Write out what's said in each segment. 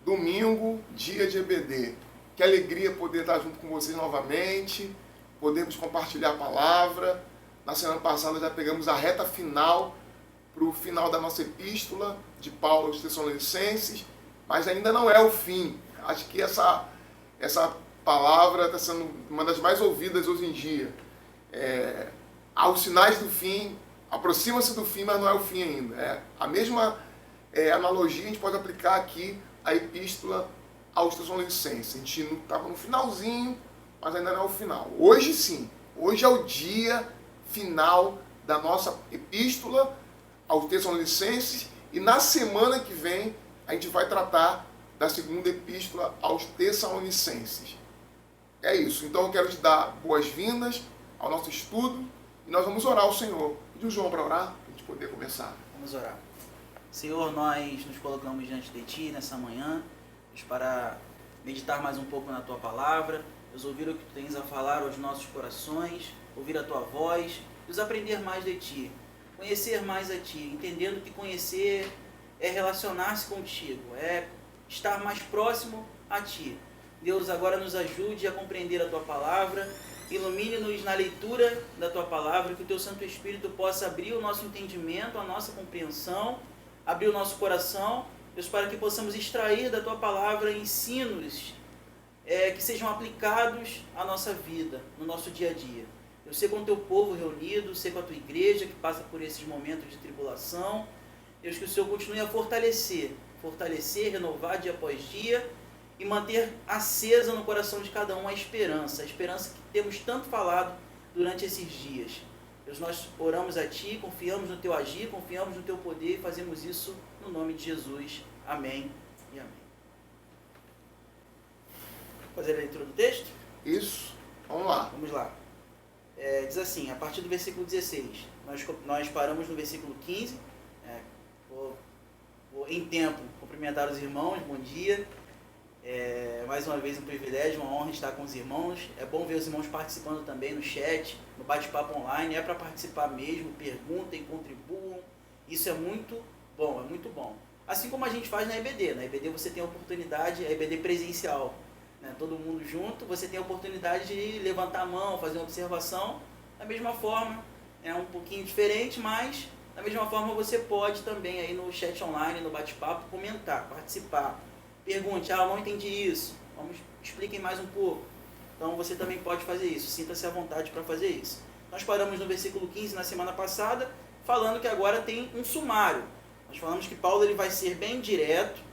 Domingo, dia de EBD. Que alegria poder estar junto com vocês novamente, podermos compartilhar a palavra. Na semana passada já pegamos a reta final para o final da nossa epístola de Paulo aos Tessalonicenses, mas ainda não é o fim. Acho que essa palavra está sendo uma das mais ouvidas hoje em dia. Há os sinais do fim, aproxima-se do fim, mas não é o fim ainda. A mesma analogia a gente pode aplicar aqui à epístola aos Tessalonicenses. A gente estava no finalzinho, mas ainda não é o final. Hoje sim, hoje é o dia final da nossa epístola aos Tessalonicenses, e na semana que vem a gente vai tratar da segunda epístola aos Tessalonicenses. É isso. Então eu quero te dar boas-vindas ao nosso estudo e nós vamos orar ao Senhor. Pediu o João para orar, para a gente poder começar. Vamos orar. Senhor, nós nos colocamos diante de Ti nessa manhã para meditar mais um pouco na Tua palavra, Deus, ouvir o que Tu tens a falar aos nossos corações, ouvir a Tua voz, Deus, aprender mais de Ti, conhecer mais a Ti, entendendo que conhecer é relacionar-se contigo, é estar mais próximo a Ti. Deus, agora nos ajude a compreender a Tua palavra, ilumine-nos na leitura da Tua palavra, que o Teu Santo Espírito possa abrir o nosso entendimento, a nossa compreensão, abrir o nosso coração, Deus, para que possamos extrair da Tua palavra ensinos que sejam aplicados à nossa vida, no nosso dia a dia. Eu sei com o Teu povo reunido, sei com a Tua igreja que passa por esses momentos de tribulação. Deus, que o Senhor continue a fortalecer, renovar dia após dia e manter acesa no coração de cada um a esperança que temos tanto falado durante esses dias. Deus, nós oramos a Ti, confiamos no Teu agir, confiamos no Teu poder e fazemos isso no nome de Jesus. Amém e amém. Fazer a leitura do texto? Isso. Vamos lá. Vamos lá. Diz assim, a partir do versículo 16, nós paramos no versículo 15, vou em tempo cumprimentar os irmãos, bom dia, mais uma vez um privilégio, uma honra estar com os irmãos, é bom ver os irmãos participando também no chat, no bate-papo online, é para participar mesmo, perguntem, contribuam, isso é muito bom, assim como a gente faz na EBD você tem a oportunidade, a EBD presencial, todo mundo junto, você tem a oportunidade de levantar a mão, fazer uma observação, da mesma forma, é um pouquinho diferente, mas da mesma forma você pode também aí no chat online, no bate-papo, comentar, participar, pergunte, eu não entendi isso, expliquem mais um pouco, então você também pode fazer isso, sinta-se à vontade para fazer isso. Nós paramos no versículo 15 na semana passada, falando que agora tem um sumário, nós falamos que Paulo ele vai ser bem direto,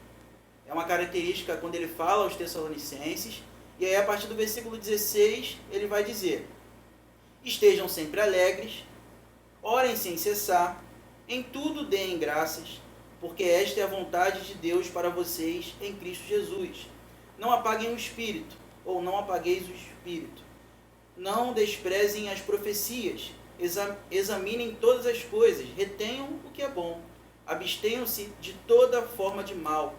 é uma característica quando ele fala aos Tessalonicenses, e aí a partir do versículo 16 ele vai dizer: estejam sempre alegres, orem sem cessar, em tudo deem graças, porque esta é a vontade de Deus para vocês em Cristo Jesus. Não apaguem o Espírito, ou não apagueis o Espírito. Não desprezem as profecias, examinem todas as coisas, retenham o que é bom, abstenham-se de toda forma de mal.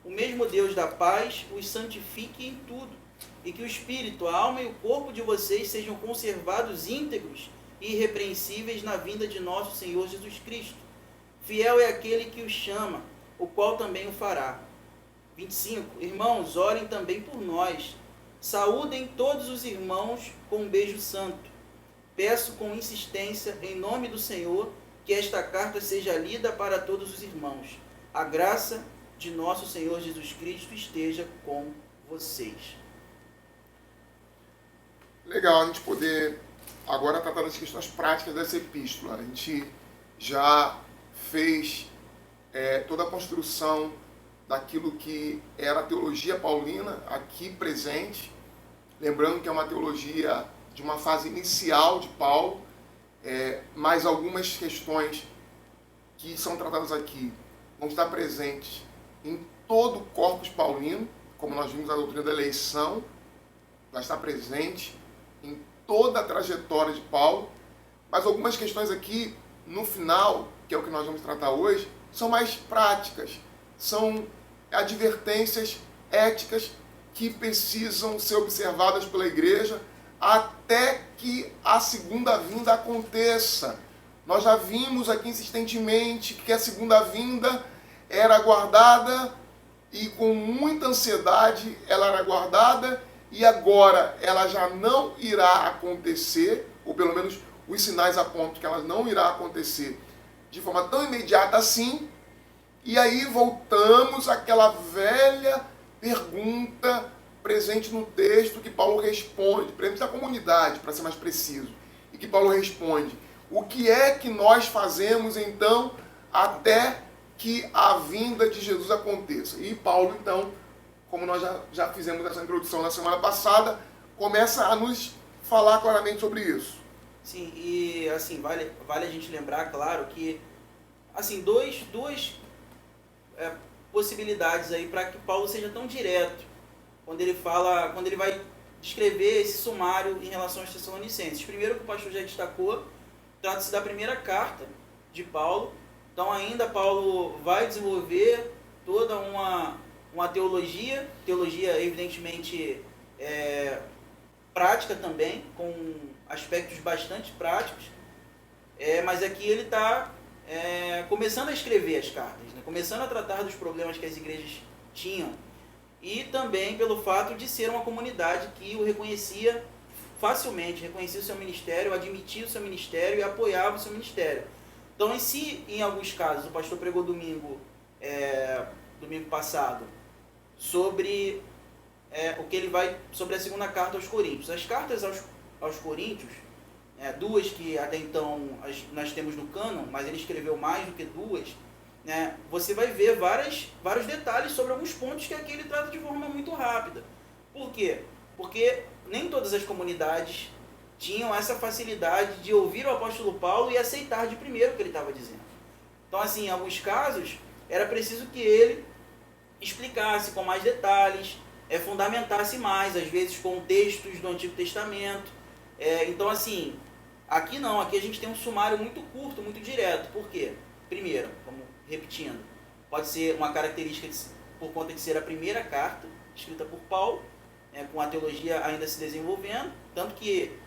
O mesmo Deus da paz os santifique em tudo, e que o Espírito, a alma e o corpo de vocês sejam conservados íntegros e irrepreensíveis na vinda de nosso Senhor Jesus Cristo. Fiel é aquele que os chama, o qual também o fará. 25. Irmãos, orem também por nós. Saúdem todos os irmãos com um beijo santo. Peço com insistência, em nome do Senhor, que esta carta seja lida para todos os irmãos. A graça de nosso Senhor Jesus Cristo esteja com vocês. Legal a gente poder agora tratar das questões práticas dessa epístola. A gente já fez toda a construção daquilo que era a teologia paulina aqui presente. Lembrando que é uma teologia de uma fase inicial de Paulo, mas algumas questões que são tratadas aqui vão estar presentes em todo o corpus paulino, como nós vimos a doutrina da eleição, vai estar presente em toda a trajetória de Paulo, mas algumas questões aqui, no final, que é o que nós vamos tratar hoje, são mais práticas, são advertências éticas que precisam ser observadas pela igreja até que a segunda vinda aconteça. Nós já vimos aqui insistentemente que a segunda vinda era aguardada e com muita ansiedade ela era guardada e agora ela já não irá acontecer, ou pelo menos os sinais apontam que ela não irá acontecer de forma tão imediata assim. E aí voltamos àquela velha pergunta presente no texto que Paulo responde, presente da comunidade, para ser mais preciso, e que Paulo responde: o que é que nós fazemos então até que a vinda de Jesus aconteça? E Paulo, então, como nós já fizemos essa introdução na semana passada, começa a nos falar claramente sobre isso. Sim, e assim, vale a gente lembrar, claro, que assim, duas possibilidades aí para que Paulo seja tão direto quando ele vai descrever esse sumário em relação aos Tessalonicenses. Primeiro, que o pastor já destacou, trata-se da primeira carta de Paulo. Então ainda Paulo vai desenvolver toda uma teologia evidentemente prática também, com aspectos bastante práticos, mas aqui ele está começando a escrever as cartas, né? Começando a tratar dos problemas que as igrejas tinham, e também pelo fato de ser uma comunidade que o reconhecia facilmente, reconhecia o seu ministério, admitia o seu ministério e apoiava o seu ministério. Então, em alguns casos, o pastor pregou domingo passado sobre sobre a segunda carta aos Coríntios. As cartas aos Coríntios, duas que até então nós temos no cânon, mas ele escreveu mais do que duas, né? Você vai ver vários detalhes sobre alguns pontos que aqui ele trata de forma muito rápida. Por quê? Porque nem todas as comunidades tinham essa facilidade de ouvir o apóstolo Paulo e aceitar de primeiro o que ele estava dizendo. Então, assim, em alguns casos, era preciso que ele explicasse com mais detalhes, fundamentasse mais, às vezes com textos do Antigo Testamento. Então, assim, aqui não, aqui a gente tem um sumário muito curto, muito direto. Por quê? Primeiro, repetindo, pode ser uma característica por conta de ser a primeira carta escrita por Paulo, com a teologia ainda se desenvolvendo, tanto que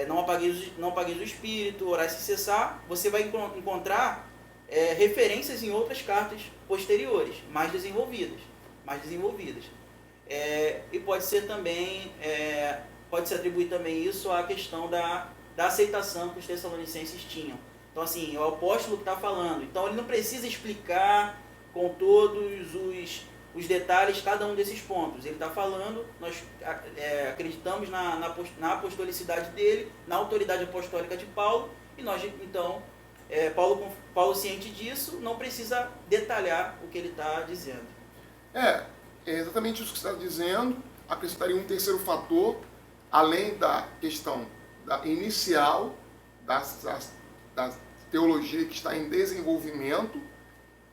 não apagueis o espírito, orai sem cessar. Você vai encontrar referências em outras cartas posteriores, mais desenvolvidas. E pode ser também, pode-se atribuir também isso à questão da aceitação que os tessalonicenses tinham. Então, assim, é o apóstolo que está falando. Então, ele não precisa explicar com todos os detalhes cada um desses pontos. Ele está falando, nós acreditamos na apostolicidade dele, na autoridade apostólica de Paulo, e nós, então, Paulo ciente disso, não precisa detalhar o que ele está dizendo. É exatamente isso que você está dizendo. Acrescentaria um terceiro fator, além da questão inicial da teologia que está em desenvolvimento.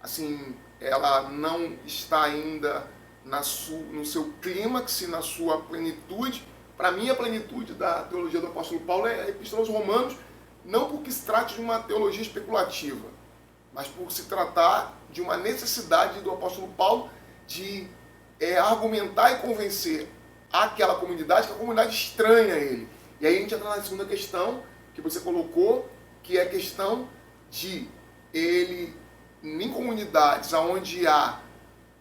Assim, ela não está ainda no seu clímax, na sua plenitude. Para mim, a plenitude da teologia do apóstolo Paulo é a Epístola aos Romanos, não porque se trate de uma teologia especulativa, mas por se tratar de uma necessidade do apóstolo Paulo de argumentar e convencer aquela comunidade, que a comunidade estranha a ele. E aí a gente entra na segunda questão que você colocou, que é a questão de ele, em comunidades onde há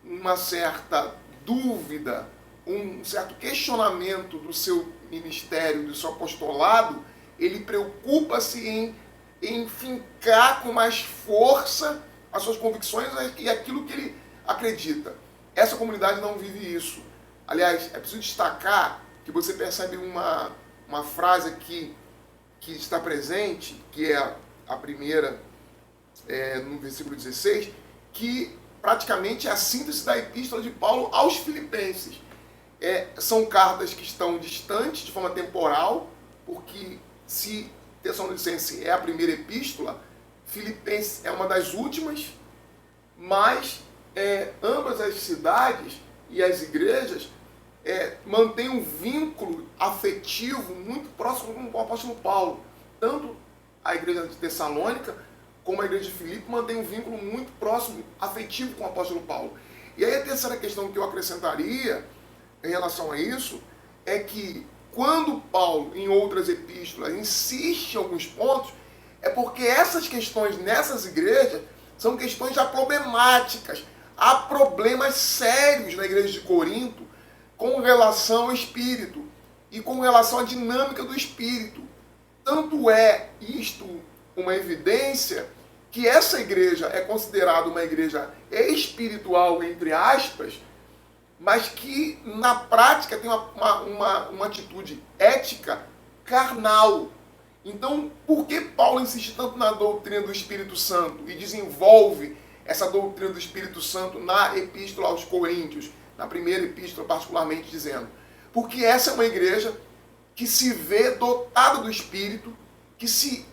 uma certa dúvida, um certo questionamento do seu ministério, do seu apostolado, ele preocupa-se em fincar com mais força as suas convicções e aquilo que ele acredita. Essa comunidade não vive isso. Aliás, é preciso destacar que você percebe uma frase aqui que está presente, que é a primeira, no versículo 16, que praticamente é a síntese da epístola de Paulo aos Filipenses. São cartas que estão distantes de forma temporal, porque se Tessalonicense é a primeira epístola, Filipenses é uma das últimas, mas ambas as cidades e as igrejas mantêm um vínculo afetivo muito próximo com o apóstolo Paulo. Tanto a igreja de Tessalônica como a igreja de Filipe mantém um vínculo muito próximo, afetivo com o apóstolo Paulo. E aí a terceira questão que eu acrescentaria em relação a isso é que quando Paulo, em outras epístolas, insiste em alguns pontos, é porque essas questões nessas igrejas são questões já problemáticas, há problemas sérios na igreja de Corinto com relação ao Espírito e com relação à dinâmica do Espírito. Tanto é isto uma evidência que essa igreja é considerada uma igreja espiritual, entre aspas, mas que na prática tem uma atitude ética carnal. Então, por que Paulo insiste tanto na doutrina do Espírito Santo e desenvolve essa doutrina do Espírito Santo na Epístola aos Coríntios, na primeira epístola particularmente dizendo? Porque essa é uma igreja que se vê dotada do Espírito, que se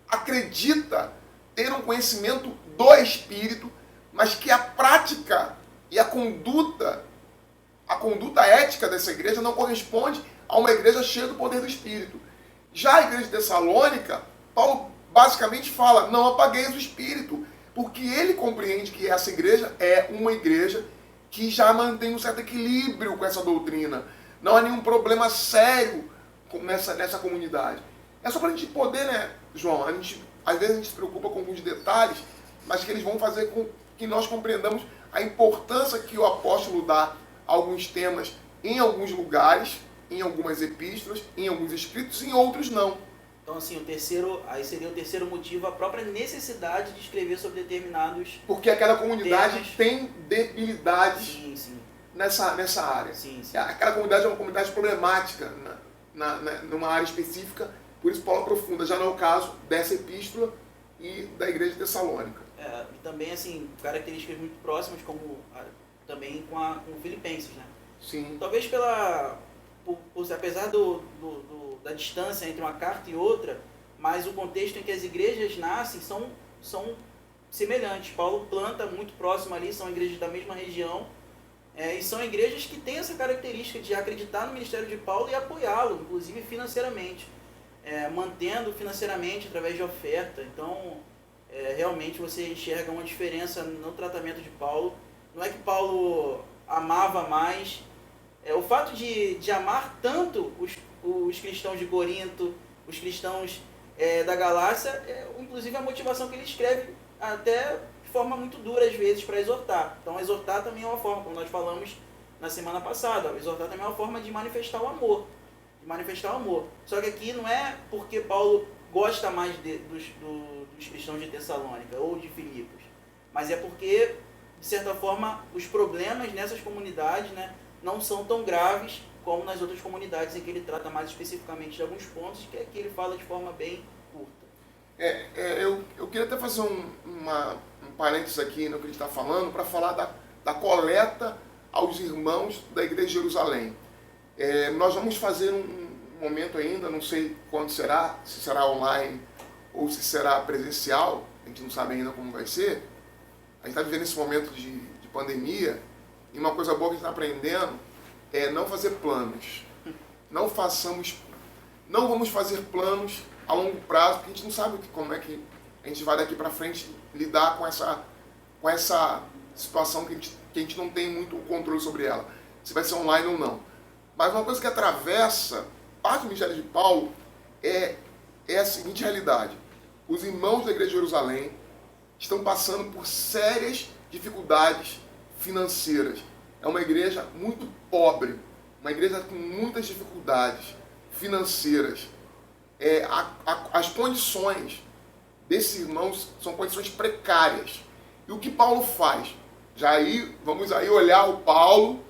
acredita ter um conhecimento do Espírito, mas que a prática e a conduta ética dessa igreja não corresponde a uma igreja cheia do poder do Espírito. Já a igreja de Tessalônica, Paulo basicamente fala, não apagueis o Espírito, porque ele compreende que essa igreja é uma igreja que já mantém um certo equilíbrio com essa doutrina. Não há nenhum problema sério nessa comunidade. É só para a gente poder, né, João? Às vezes a gente se preocupa com alguns detalhes, mas que eles vão fazer com que nós compreendamos a importância que o apóstolo dá a alguns temas em alguns lugares, em algumas epístolas, em alguns escritos, em outros não. Então, assim, aí seria o terceiro motivo, a própria necessidade de escrever sobre determinados porque aquela comunidade temas. Tem debilidades Sim. nessa área. Sim. Aquela comunidade é uma comunidade problemática numa área específica, por isso Paulo aprofunda. Já não é o caso dessa epístola e da igreja de Tessalônica. E também, assim, características muito próximas, como também com Filipenses, né? Sim. Talvez apesar da distância entre uma carta e outra, mas o contexto em que as igrejas nascem são semelhantes. Paulo planta muito próximo ali, são igrejas da mesma região, e são igrejas que têm essa característica de acreditar no ministério de Paulo e apoiá-lo, inclusive financeiramente, mantendo financeiramente através de oferta. Então, realmente você enxerga uma diferença no tratamento de Paulo. Não é que Paulo amava mais. O fato de amar tanto os cristãos de Corinto, os cristãos da Galácia, inclusive a motivação que ele escreve até de forma muito dura às vezes para exortar. Então exortar também é uma forma, como nós falamos na semana passada, exortar também é uma forma de manifestar o amor. Só que aqui não é porque Paulo gosta mais dos cristãos de Tessalônica ou de Filipos, mas é porque, de certa forma, os problemas nessas comunidades, né, não são tão graves como nas outras comunidades em que ele trata mais especificamente de alguns pontos, que aqui ele fala de forma bem curta. Eu queria até fazer um parênteses aqui no que ele está falando, para falar da coleta aos irmãos da igreja de Jerusalém. Nós vamos fazer um momento ainda, não sei quando será, se será online ou se será presencial, a gente não sabe ainda como vai ser. A gente está vivendo esse momento de pandemia, e uma coisa boa que a gente está aprendendo é não fazer planos. Não vamos fazer planos a longo prazo, porque a gente não sabe como é que a gente vai daqui para frente lidar com essa situação que a gente não tem muito controle sobre ela, se vai ser online ou não. Mas uma coisa que atravessa parte do ministério de Paulo é a seguinte realidade. Os irmãos da igreja de Jerusalém estão passando por sérias dificuldades financeiras. É uma igreja muito pobre, uma igreja com muitas dificuldades financeiras. As condições desses irmãos são condições precárias. E o que Paulo faz? Vamos olhar o Paulo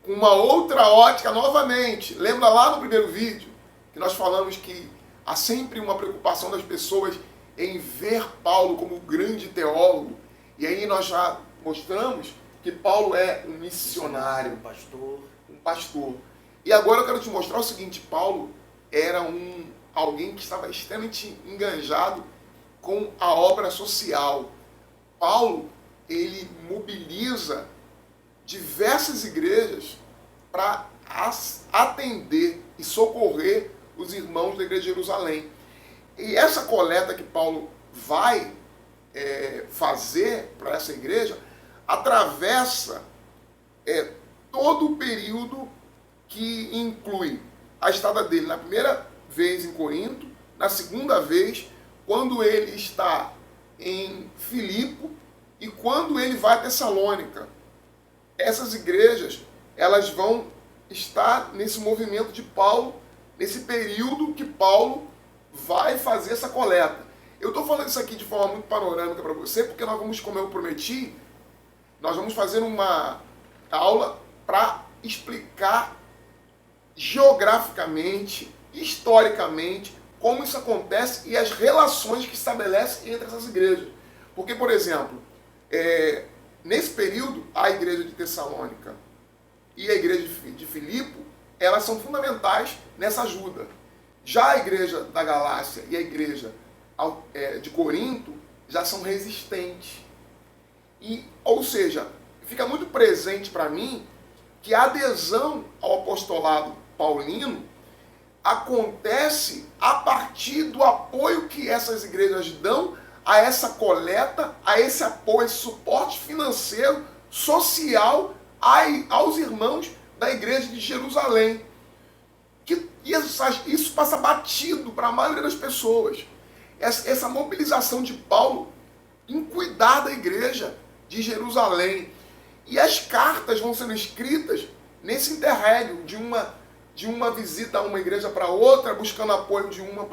com uma outra ótica novamente. Lembra lá no primeiro vídeo que nós falamos que há sempre uma preocupação das pessoas em ver Paulo como grande teólogo. E aí nós já mostramos que Paulo é um missionário, um pastor. E agora eu quero te mostrar o seguinte: Paulo era alguém que estava extremamente enganjado com a obra social. Paulo, ele mobiliza diversas igrejas para atender e socorrer os irmãos da igreja de Jerusalém. E essa coleta que Paulo vai fazer para essa igreja atravessa todo o período que inclui a estada dele na primeira vez em Corinto, na segunda vez quando ele está em Filipe E quando ele vai a Tessalônica, essas igrejas, elas vão estar nesse movimento de Paulo, nesse período que Paulo vai fazer essa coleta. Eu estou falando isso aqui de forma muito panorâmica para você, porque nós vamos, como eu prometi, nós vamos fazer uma aula para explicar geograficamente, historicamente, como isso acontece e as relações que estabelecem entre essas igrejas. Porque, por exemplo, nesse período, a igreja de Tessalônica e a igreja de Filipe, elas são fundamentais nessa ajuda. Já a igreja da Galácia e a igreja de Corinto já são resistentes. Ou seja, fica muito presente para mim que a adesão ao apostolado paulino acontece a partir do apoio que essas igrejas dão a essa coleta, a esse apoio, esse suporte financeiro, social aos irmãos da igreja de Jerusalém. Isso passa batido para a maioria das pessoas. Essa mobilização de Paulo em cuidar da igreja de Jerusalém. E as cartas vão sendo escritas nesse interregno de uma visita a uma igreja para outra, buscando apoio de uma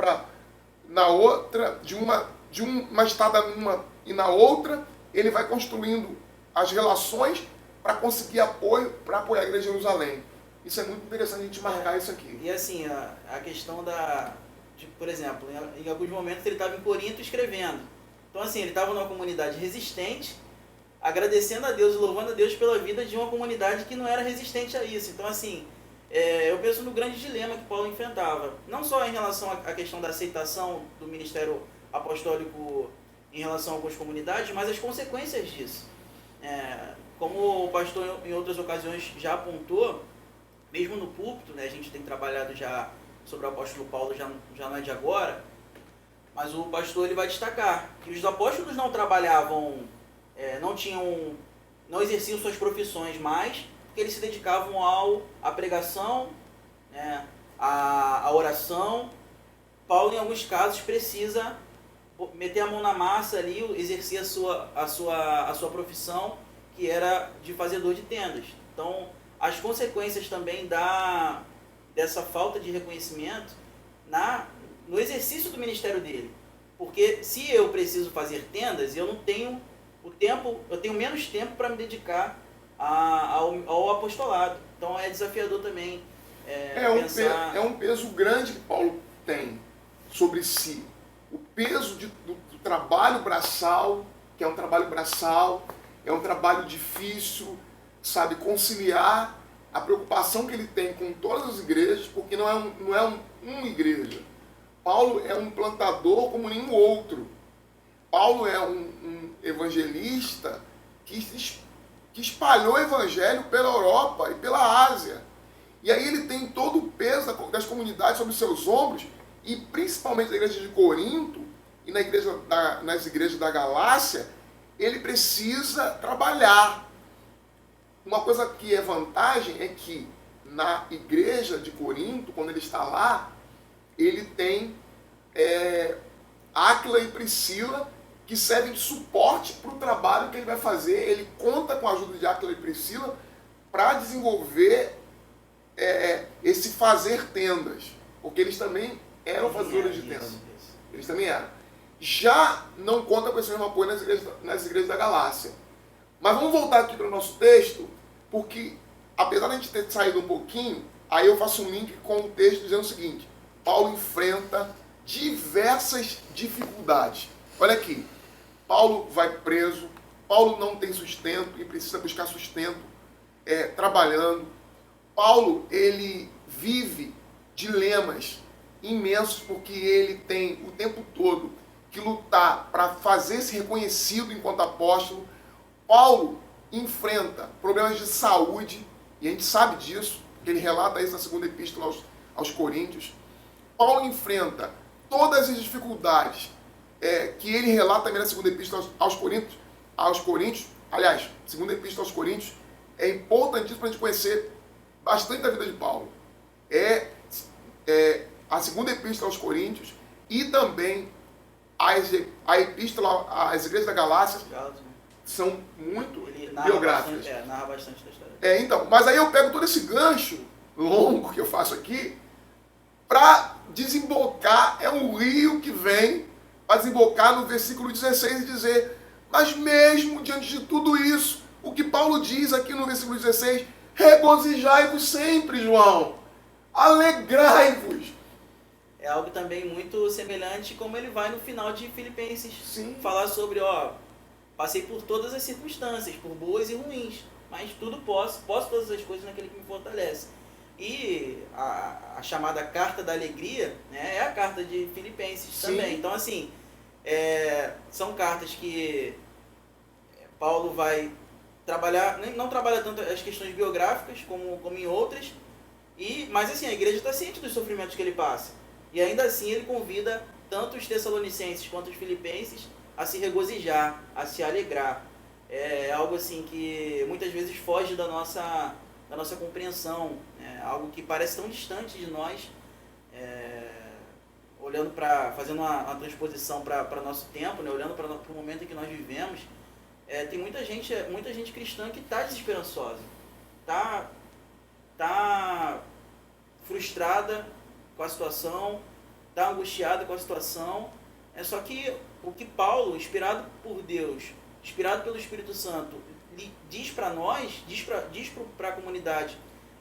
na outra, de uma estada numa e na outra. Ele vai construindo as relações para conseguir apoio, para apoiar a igreja de Jerusalém. Isso é muito interessante a gente marcar isso aqui. E assim, a questão por exemplo, em alguns momentos ele estava em Corinto escrevendo. Então assim, ele estava numa comunidade resistente, agradecendo a Deus e louvando a Deus pela vida de uma comunidade que não era resistente a isso. Então assim, eu penso no grande dilema que Paulo enfrentava. Não só em relação à questão da aceitação do ministério apostólico em relação a algumas comunidades, mas as consequências disso. Como o pastor em outras ocasiões já apontou, mesmo no púlpito, né, a gente tem trabalhado já sobre o apóstolo Paulo, já não é de agora, mas o pastor ele vai destacar que os apóstolos não trabalhavam, não exerciam suas profissões mais, porque eles se dedicavam à pregação, né, à oração. Paulo, em alguns casos, precisa meter a mão na massa ali, exercer a sua profissão, que era de fazedor de tendas. Então, as consequências também dessa falta de reconhecimento no exercício do ministério dele. Porque se eu preciso fazer tendas, eu não tenho o tempo, eu tenho menos tempo para me dedicar ao apostolado. Então é desafiador também pensar... É um peso grande que Paulo tem sobre si. O peso do trabalho braçal, que é um trabalho braçal, é um trabalho difícil, sabe, conciliar a preocupação que ele tem com todas as igrejas, porque não é uma igreja. Paulo é um plantador como nenhum outro. Paulo é um evangelista que espalhou o evangelho pela Europa e pela Ásia. E aí ele tem todo o peso das comunidades sobre seus ombros, e principalmente na igreja de Corinto e nas igrejas da Galácia, ele precisa trabalhar. Uma coisa que é vantagem é que na igreja de Corinto, quando ele está lá, ele tem Áquila e Priscila, que servem de suporte para o trabalho que ele vai fazer. Ele conta com a ajuda de Áquila e Priscila para desenvolver esse fazer tendas, porque eles também eram fazedores de tendas. Eles também eram. Já não conta com esse mesmo apoio nas igrejas da Galácia. Mas vamos voltar aqui para o nosso texto, porque apesar de a gente ter saído um pouquinho, aí eu faço um link com o texto dizendo o seguinte: Paulo enfrenta diversas dificuldades. Olha aqui, Paulo vai preso, Paulo não tem sustento e precisa buscar sustento trabalhando. Paulo, ele vive dilemas imensos, porque ele tem o tempo todo que lutar para fazer-se reconhecido enquanto apóstolo. Paulo enfrenta problemas de saúde, e a gente sabe disso, porque ele relata isso na segunda epístola aos Coríntios. Paulo enfrenta todas as dificuldades que ele relata também na segunda epístola aos Coríntios. Aliás, segunda epístola aos Coríntios é importantíssimo para a gente conhecer bastante da vida de Paulo. A segunda epístola aos Coríntios e também a epístola às igrejas da Galácia, são muito Ele narra biográficas. narra bastante da história. Então, mas aí eu pego todo esse gancho longo que eu faço aqui para desembocar, é um rio que vem para desembocar no versículo 16 e dizer, mas mesmo diante de tudo isso, o que Paulo diz aqui no versículo 16, regozijai-vos sempre, João, alegrai-vos. É algo também muito semelhante como ele vai no final de Filipenses. Sim. Falar sobre, passei por todas as circunstâncias, por boas e ruins, mas tudo posso todas as coisas naquele que me fortalece. E a chamada carta da alegria, né, é a carta de Filipenses. Sim. Também. Então, assim, são cartas que Paulo vai trabalhar, não trabalha tanto as questões biográficas como em outras, mas assim, a igreja está ciente dos sofrimentos que ele passa. E ainda assim ele convida tanto os tessalonicenses quanto os filipenses a se regozijar, a se alegrar. É algo assim que muitas vezes foge da nossa compreensão, algo que parece tão distante de nós, fazendo uma transposição para o nosso tempo, né, olhando para o momento em que nós vivemos. Tem muita gente cristã que está desesperançosa, está frustrada com a situação, está angustiada com a situação. Só que o que Paulo, inspirado por Deus, inspirado pelo Espírito Santo, diz para nós, diz para a comunidade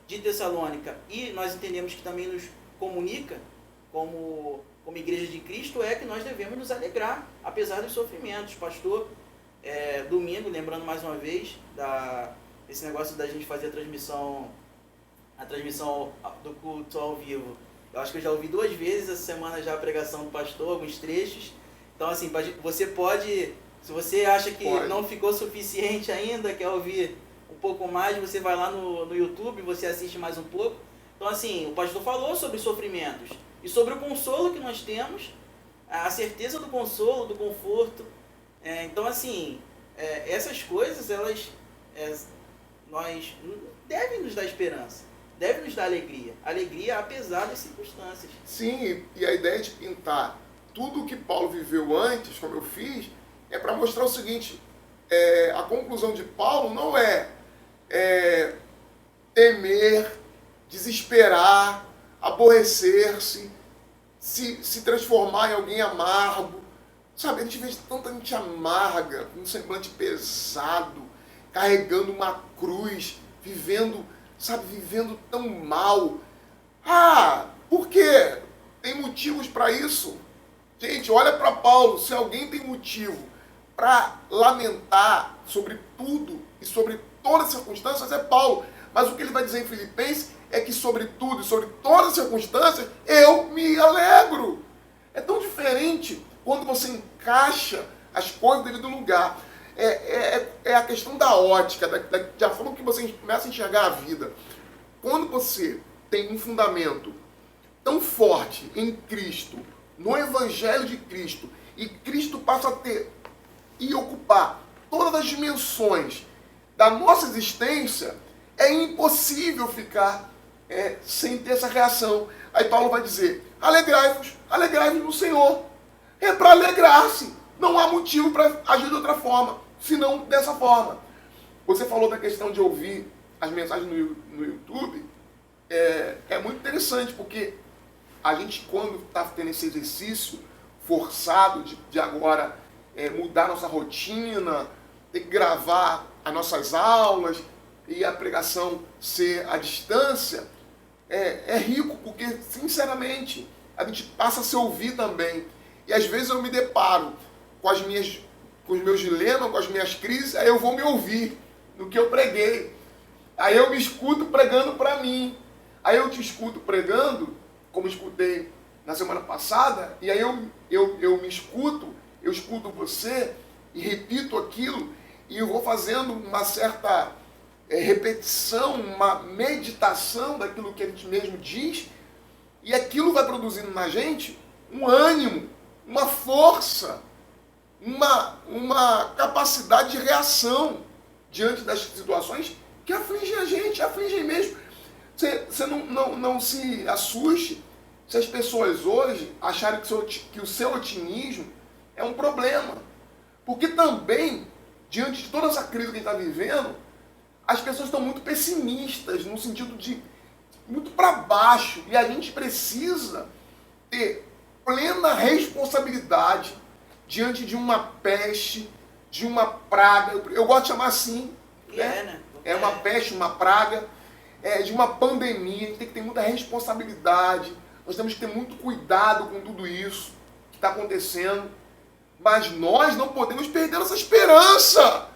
de Tessalônica, e nós entendemos que também nos comunica como igreja de Cristo, é que nós devemos nos alegrar, apesar dos sofrimentos. Pastor, domingo, lembrando mais uma vez, esse negócio da gente fazer a transmissão do culto ao vivo. Eu acho que eu já ouvi 2 vezes essa semana já a pregação do pastor, alguns trechos. Então, assim, você pode, se você acha que não ficou suficiente ainda, quer ouvir um pouco mais, você vai lá no YouTube, você assiste mais um pouco. Então, assim, o pastor falou sobre os sofrimentos e sobre o consolo que nós temos, a certeza do consolo, do conforto. Então, assim, essas coisas, elas devem nos dar esperança, devem nos dar alegria apesar das circunstâncias. Sim, e a ideia de pintar tudo o que Paulo viveu antes, como eu fiz, é para mostrar o seguinte, a conclusão de Paulo não é temer, desesperar, aborrecer-se, se transformar em alguém amargo. Sabe, a gente vê tanta gente amarga, com um semblante pesado, carregando uma cruz, vivendo tão mal. Por quê? Tem motivos para isso? Gente, olha para Paulo, se alguém tem motivo para lamentar sobre tudo e sobre todas as circunstâncias, é Paulo. Mas o que ele vai dizer em Filipenses é que sobre tudo e sobre todas as circunstâncias, eu me alegro. É tão diferente quando você encaixa as coisas no devido lugar. É a questão da ótica, da forma que você começa a enxergar a vida. Quando você tem um fundamento tão forte em Cristo, no Evangelho de Cristo, e Cristo passa a ter e ocupar todas as dimensões da nossa existência, é impossível ficar sem ter essa reação. Aí Paulo vai dizer, alegrai-vos no Senhor. É para alegrar-se. Não há motivo para agir de outra forma, senão dessa forma. Você falou da questão de ouvir as mensagens no YouTube. É muito interessante, porque a gente, quando está tendo esse exercício forçado de agora mudar nossa rotina, ter que gravar as nossas aulas e a pregação ser à distância, é rico, porque, sinceramente, a gente passa a se ouvir também. E às vezes eu me deparo com os meus dilemas, com as minhas crises, aí eu vou me ouvir no que eu preguei. Aí eu me escuto pregando para mim. Aí eu te escuto pregando, como escutei na semana passada, e aí eu me escuto, eu escuto você e repito aquilo, e eu vou fazendo uma certa repetição, uma meditação daquilo que a gente mesmo diz, e aquilo vai produzindo na gente um ânimo, uma força, uma capacidade de reação diante das situações que afligem a gente, afligem mesmo. Você não se assuste se as pessoas hoje acharem que o seu otimismo é um problema. Porque também diante de toda essa crise que a gente está vivendo, as pessoas estão muito pessimistas, no sentido de muito para baixo. E a gente precisa ter plena responsabilidade diante de uma peste, de uma praga. Eu gosto de chamar assim, né? É uma peste, uma praga, de uma pandemia. A gente tem que ter muita responsabilidade. Nós temos que ter muito cuidado com tudo isso que está acontecendo. Mas nós não podemos perder essa esperança.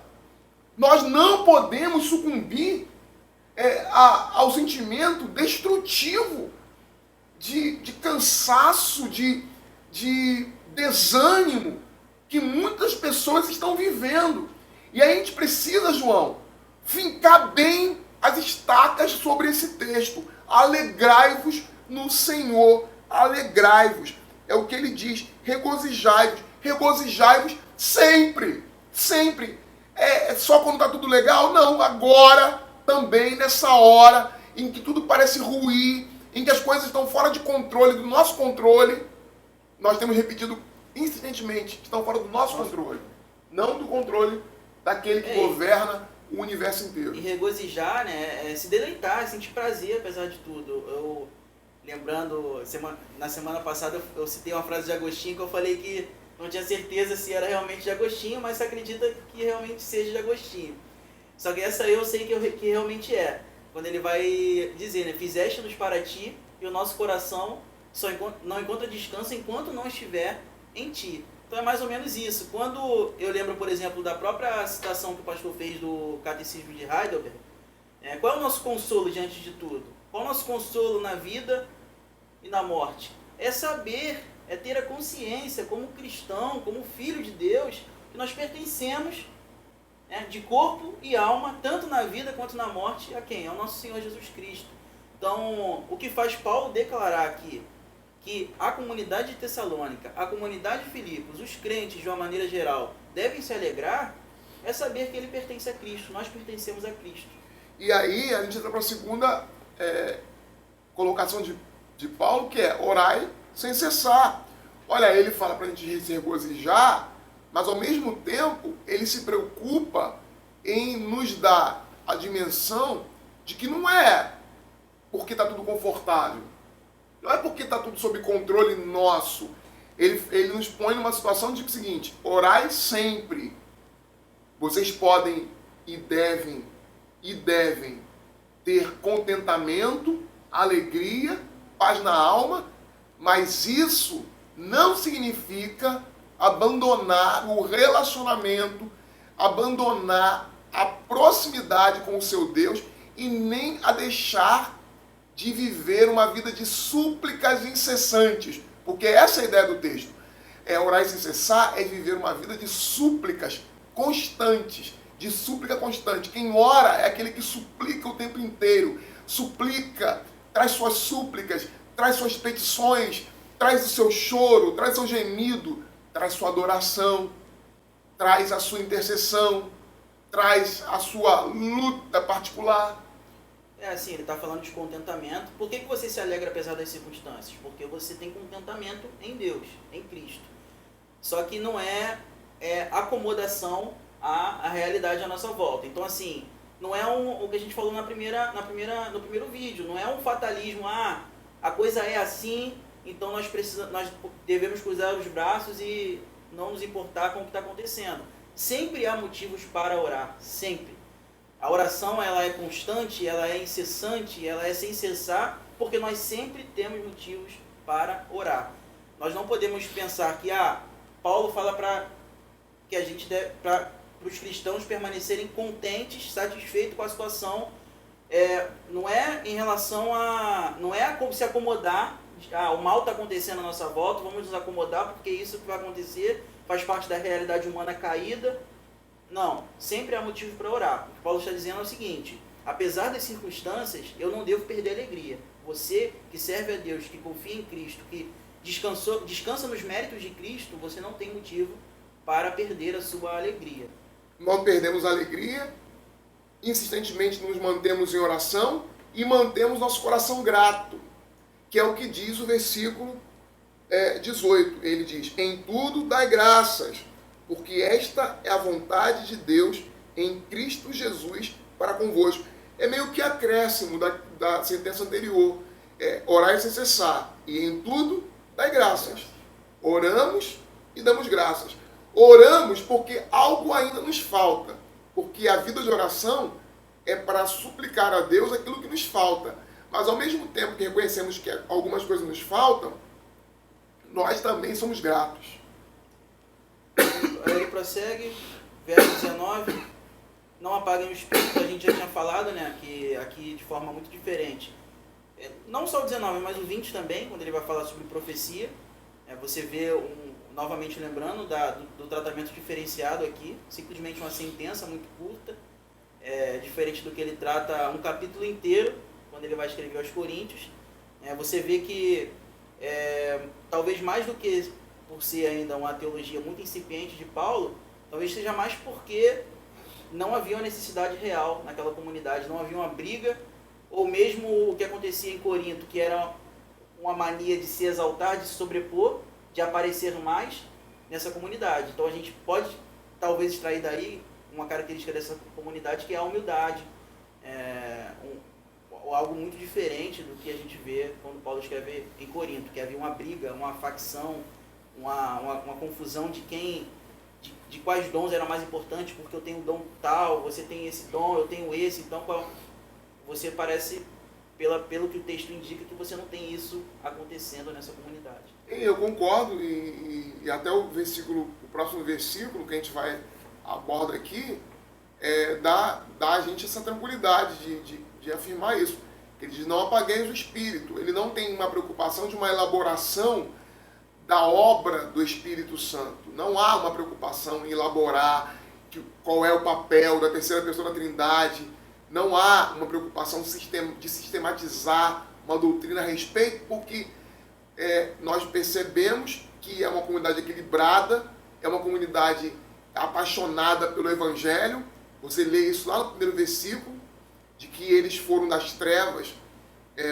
Nós não podemos sucumbir ao sentimento destrutivo de cansaço, de desânimo que muitas pessoas estão vivendo. E aí a gente precisa, João, fincar bem as estacas sobre esse texto. Alegrai-vos no Senhor, alegrai-vos. É o que ele diz, regozijai-vos. Regozijai-vos sempre, sempre. É só quando está tudo legal? Não, agora também, nessa hora em que tudo parece ruir, em que as coisas estão fora de controle, do nosso controle, nós temos repetido insistentemente que estão fora do nosso controle, não do controle daquele que governa o universo inteiro. E regozijar, né, é se deleitar, sentir prazer apesar de tudo. Eu, lembrando, na semana passada eu citei uma frase de Agostinho que eu falei que não tinha certeza se era realmente de Agostinho, mas se acredita que realmente seja de Agostinho. Só que essa eu sei que realmente é. Quando ele vai dizer, né, fizeste-nos para ti e o nosso coração não encontra descanso enquanto não estiver em ti. Então é mais ou menos isso. Quando eu lembro, por exemplo, da própria citação que o pastor fez do Catecismo de Heidelberg, qual é o nosso consolo diante de tudo? Qual é o nosso consolo na vida e na morte? É saber, é ter a consciência como cristão, como filho de Deus, que nós pertencemos, de corpo e alma, tanto na vida quanto na morte, a quem? Ao nosso Senhor Jesus Cristo. Então, o que faz Paulo declarar aqui que a comunidade de Tessalônica, a comunidade de Filipos, os crentes de uma maneira geral, devem se alegrar, é saber que ele pertence a Cristo, nós pertencemos a Cristo. E aí a gente entra para a segunda colocação de Paulo, que é orai sem cessar. Olha, ele fala para a gente se regozijar, mas ao mesmo tempo ele se preocupa em nos dar a dimensão de que não é porque está tudo confortável, não é porque está tudo sob controle nosso. Ele nos põe numa situação de seguinte: orai sempre. Vocês podem e devem ter contentamento, alegria, paz na alma, mas isso não significa abandonar o relacionamento, abandonar a proximidade com o seu Deus e nem a deixar de viver uma vida de súplicas incessantes, porque essa é a ideia do texto. Orar sem cessar é viver uma vida de súplicas constantes, de súplica constante. Quem ora é aquele que suplica o tempo inteiro, suplica, traz suas súplicas, traz suas petições, traz o seu choro, traz seu gemido, traz sua adoração, traz a sua intercessão, traz a sua luta particular. Assim, ele está falando de contentamento. Por que você se alegra apesar das circunstâncias? Porque você tem contentamento em Deus, em Cristo. Só que não é acomodação à realidade à nossa volta. Então, assim, não é o que a gente falou no primeiro vídeo, não é um fatalismo, a coisa é assim, então nós devemos cruzar os braços e não nos importar com o que está acontecendo. Sempre há motivos para orar, sempre. A oração, ela é constante, ela é incessante, ela é sem cessar, porque nós sempre temos motivos para orar. Nós não podemos pensar que, Paulo fala para os cristãos permanecerem contentes, satisfeitos com a situação. Não é em relação não é como se acomodar, o mal está acontecendo à nossa volta, vamos nos acomodar porque isso que vai acontecer faz parte da realidade humana caída. Não, sempre há motivo para orar. O que Paulo está dizendo é o seguinte: apesar das circunstâncias, eu não devo perder a alegria. Você que serve a Deus, que confia em Cristo, que descansa nos méritos de Cristo, você não tem motivo para perder a sua alegria. Nós perdemos a alegria, insistentemente nos mantemos em oração e mantemos nosso coração grato, que é o que diz o versículo 18. Ele diz: em tudo dai graças, porque esta é a vontade de Deus em Cristo Jesus para convosco. É meio que acréscimo da sentença anterior. Orai sem cessar, e em tudo dai graças. Oramos e damos graças. Oramos porque algo ainda nos falta, porque a vida de oração é para suplicar a Deus aquilo que nos falta. Mas ao mesmo tempo que reconhecemos que algumas coisas nos faltam, nós também somos gratos. Aí ele prossegue, verso 19, não apaguem o espírito, a gente já tinha falado, né, que aqui de forma muito diferente. Não só o 19, mas o 20 também, quando ele vai falar sobre profecia, você vê, novamente lembrando, do tratamento diferenciado aqui, simplesmente uma sentença muito curta, diferente do que ele trata um capítulo inteiro, quando ele vai escrever aos Coríntios. Você vê que, talvez mais do que por ser ainda uma teologia muito incipiente de Paulo, talvez seja mais porque não havia uma necessidade real naquela comunidade, não havia uma briga, ou mesmo o que acontecia em Corinto, que era uma mania de se exaltar, de se sobrepor, de aparecer mais nessa comunidade. Então a gente pode talvez extrair daí uma característica dessa comunidade, que é a humildade, algo muito diferente do que a gente vê quando Paulo escreve em Corinto, que havia uma briga, uma facção, uma confusão de quais dons eram mais importantes, porque eu tenho um dom tal, você tem esse dom, eu tenho esse, então você parece, pelo que o texto indica, que você não tem isso acontecendo nessa comunidade. Eu concordo, e até o próximo versículo que a gente vai abordar aqui, dá a gente essa tranquilidade de afirmar isso. Ele diz, não apagueis o espírito. Ele não tem uma preocupação de uma elaboração da obra do Espírito Santo. Não há uma preocupação em elaborar qual é o papel da terceira pessoa da Trindade. Não há uma preocupação de sistematizar uma doutrina a respeito, porque nós percebemos que é uma comunidade equilibrada, é uma comunidade apaixonada pelo Evangelho. Você lê isso lá no primeiro versículo, de que eles foram das trevas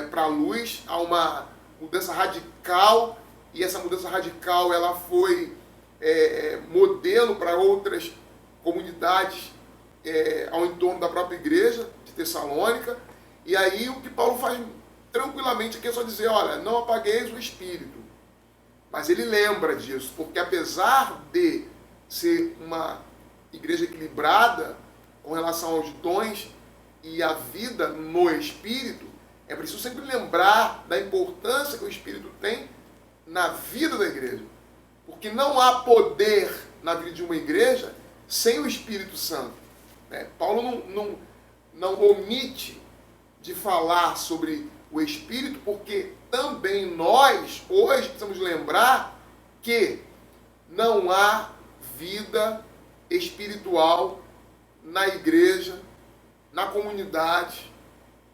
para a luz. Há uma mudança radical, e essa mudança radical ela foi modelo para outras comunidades ao entorno da própria igreja de Tessalônica. E aí o que Paulo faz tranquilamente aqui é só dizer, olha, não apagueis o espírito. Mas ele lembra disso, porque apesar de ser uma igreja equilibrada com relação aos dons e a vida no Espírito, é preciso sempre lembrar da importância que o Espírito tem na vida da igreja. Porque não há poder na vida de uma igreja sem o Espírito Santo. Paulo não omite de falar sobre o Espírito, porque também nós, hoje, precisamos lembrar que não há vida espiritual na igreja, na comunidade,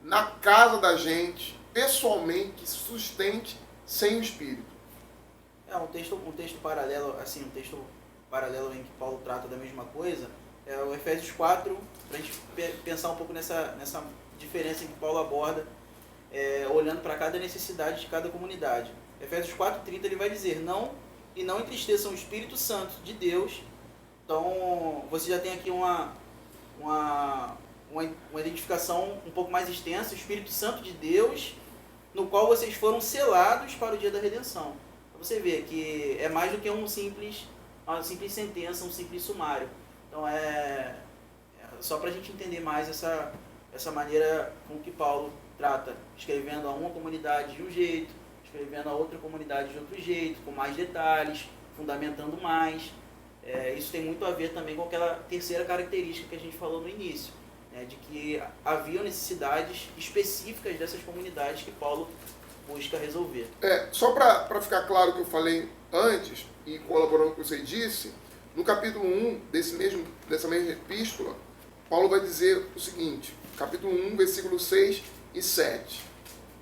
na casa da gente, pessoalmente, que se sustente sem o Espírito. Um texto paralelo, assim, um texto paralelo em que Paulo trata da mesma coisa, é o Efésios 4, para a gente pensar um pouco nessa diferença em que Paulo aborda, olhando para cada necessidade de cada comunidade. Efésios 4:30 ele vai dizer, não entristeçam o Espírito Santo de Deus. Então, você já tem aqui uma identificação um pouco mais extensa, o Espírito Santo de Deus, no qual vocês foram selados para o dia da redenção. Então, você vê que é mais do que uma simples sentença, um simples sumário. Então, só para a gente entender mais essa maneira com que Paulo trata, escrevendo a uma comunidade de um jeito, escrevendo a outra comunidade de outro jeito, com mais detalhes, fundamentando mais. Isso tem muito a ver também com aquela terceira característica que a gente falou no início, de que havia necessidades específicas dessas comunidades que Paulo busca resolver. Só para ficar claro o que eu falei antes, e colaborando com o que você disse, no capítulo 1 dessa mesma epístola, Paulo vai dizer o seguinte, capítulo 1, versículo 6 e 7.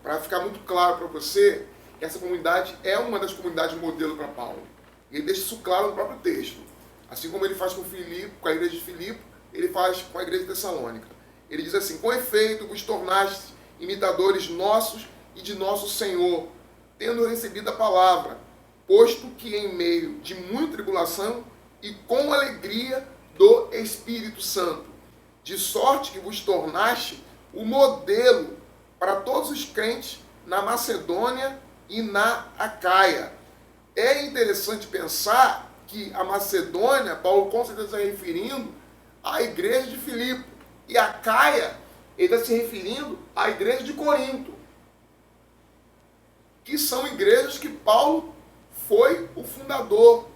Para ficar muito claro para você, essa comunidade é uma das comunidades modelo para Paulo. Ele deixa isso claro no próprio texto. Assim como ele faz com a igreja de Filipe, ele faz com a igreja de Tessalônica. Ele diz assim, com efeito vos tornastes imitadores nossos e de nosso Senhor, tendo recebido a palavra, posto que em meio de muita tribulação e com alegria do Espírito Santo, de sorte que vos tornaste o modelo para todos os crentes na Macedônia e na Acaia. É interessante pensar que a Macedônia, Paulo com certeza está referindo à igreja de Filipe, e a Acaia, ele está se referindo à igreja de Corinto, que são igrejas que Paulo foi o fundador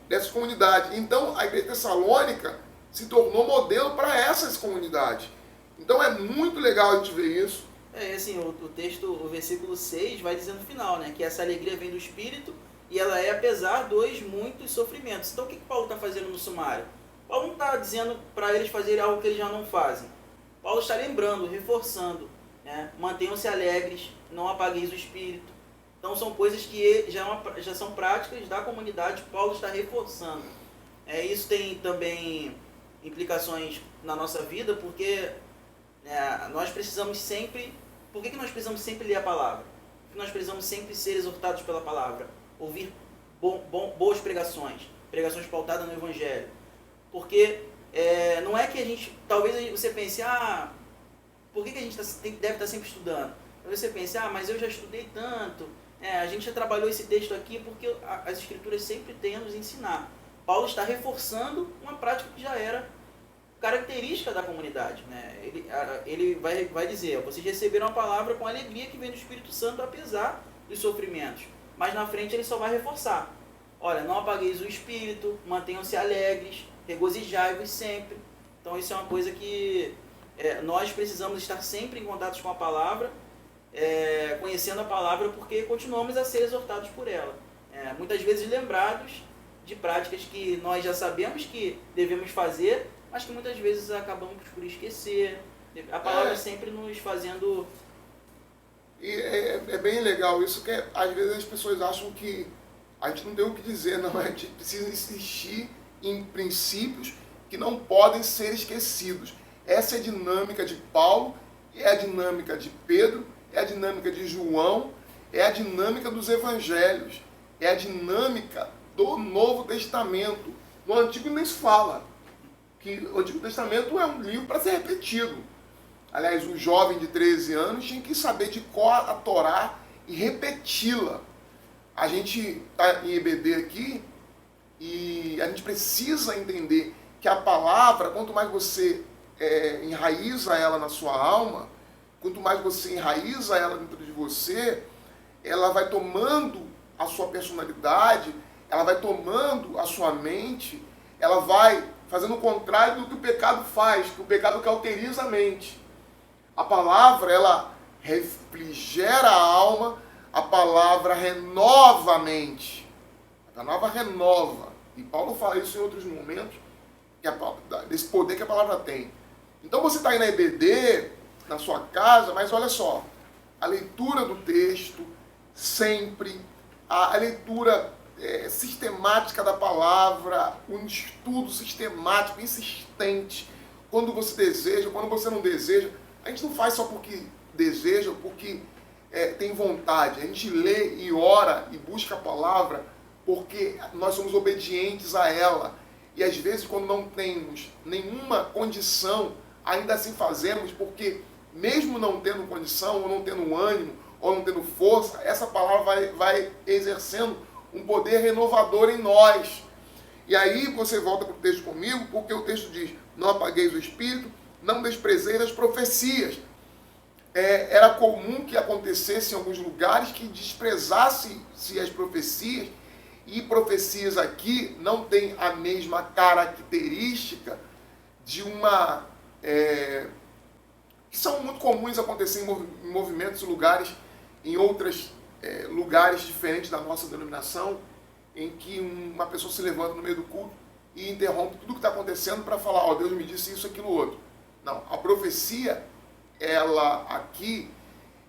dessa comunidade. Então, a igreja tessalônica se tornou modelo para essas comunidades. Então, é muito legal a gente ver isso. Assim, o texto, o versículo 6 vai dizer no final, né, que essa alegria vem do Espírito e ela é apesar dos muitos sofrimentos. Então, o que Paulo está fazendo no sumário? Paulo não está dizendo para eles fazerem algo que eles já não fazem. Paulo está lembrando, reforçando, né? Mantenham-se alegres, não apagueis o Espírito. Então, são coisas que já são práticas da comunidade, Paulo está reforçando. Isso tem também implicações na nossa vida, porque nós precisamos sempre... Por que nós precisamos sempre ler a palavra? Porque nós precisamos sempre ser exortados pela palavra, ouvir boas pregações pautadas no Evangelho. Porque não é que a gente... Talvez você pense, por que a gente deve estar sempre estudando? Talvez você pense, mas eu já estudei tanto, a gente já trabalhou esse texto aqui, porque as Escrituras sempre têm a nos ensinar. Paulo está reforçando uma prática que já era característica da comunidade, né? Ele vai dizer, vocês receberam a palavra com alegria que vem do Espírito Santo, apesar dos sofrimentos. Mas na frente ele só vai reforçar. Olha, não apagueis o Espírito, mantenham-se alegres, regozijai-vos sempre. Então isso é uma coisa que nós precisamos estar sempre em contato com a palavra, conhecendo a palavra, porque continuamos a ser exortados por ela. Muitas vezes lembrados de práticas que nós já sabemos que devemos fazer, mas que muitas vezes acabamos por esquecer. A palavra sempre nos fazendo... E é bem legal isso, que às vezes as pessoas acham que a gente não tem o que dizer, não. A gente precisa insistir em princípios que não podem ser esquecidos. Essa é a dinâmica de Paulo, é a dinâmica de Pedro, é a dinâmica de João, é a dinâmica dos evangelhos, é a dinâmica do Novo Testamento. No Antigo nem se fala, que o Antigo Testamento é um livro para ser repetido. Aliás, um jovem de 13 anos tinha que saber de cor a Torá e repeti-la. A gente está em EBD aqui e a gente precisa entender que a palavra, quanto mais você enraiza ela na sua alma, quanto mais você enraiza ela dentro de você, ela vai tomando a sua personalidade, ela vai tomando a sua mente, ela vai fazendo o contrário do que o pecado faz, que o pecado cauteriza a mente. A palavra, ela refrigera a alma, a palavra renova a mente. A palavra renova. E Paulo fala isso em outros momentos, desse poder que a palavra tem. Então você está aí na EBD, na sua casa, mas olha só, a leitura do texto, sempre, a leitura sistemática da palavra, um estudo sistemático, insistente, quando você deseja, quando você não deseja. A gente não faz só porque deseja, porque tem vontade. A gente lê e ora e busca a palavra porque nós somos obedientes a ela. E às vezes, quando não temos nenhuma condição, ainda assim fazemos, porque mesmo não tendo condição, ou não tendo ânimo, ou não tendo força, essa palavra vai exercendo um poder renovador em nós. E aí você volta para o texto comigo, porque o texto diz, não apagueis o Espírito, não desprezeis as profecias. Era comum que acontecesse em alguns lugares que desprezasse-se as profecias, e profecias aqui não têm a mesma característica de uma... que são muito comuns acontecer em movimentos e lugares, em outros lugares diferentes da nossa denominação, em que uma pessoa se levanta no meio do culto e interrompe tudo que está acontecendo para falar, Deus me disse isso, aquilo, outro. Não, a profecia, ela aqui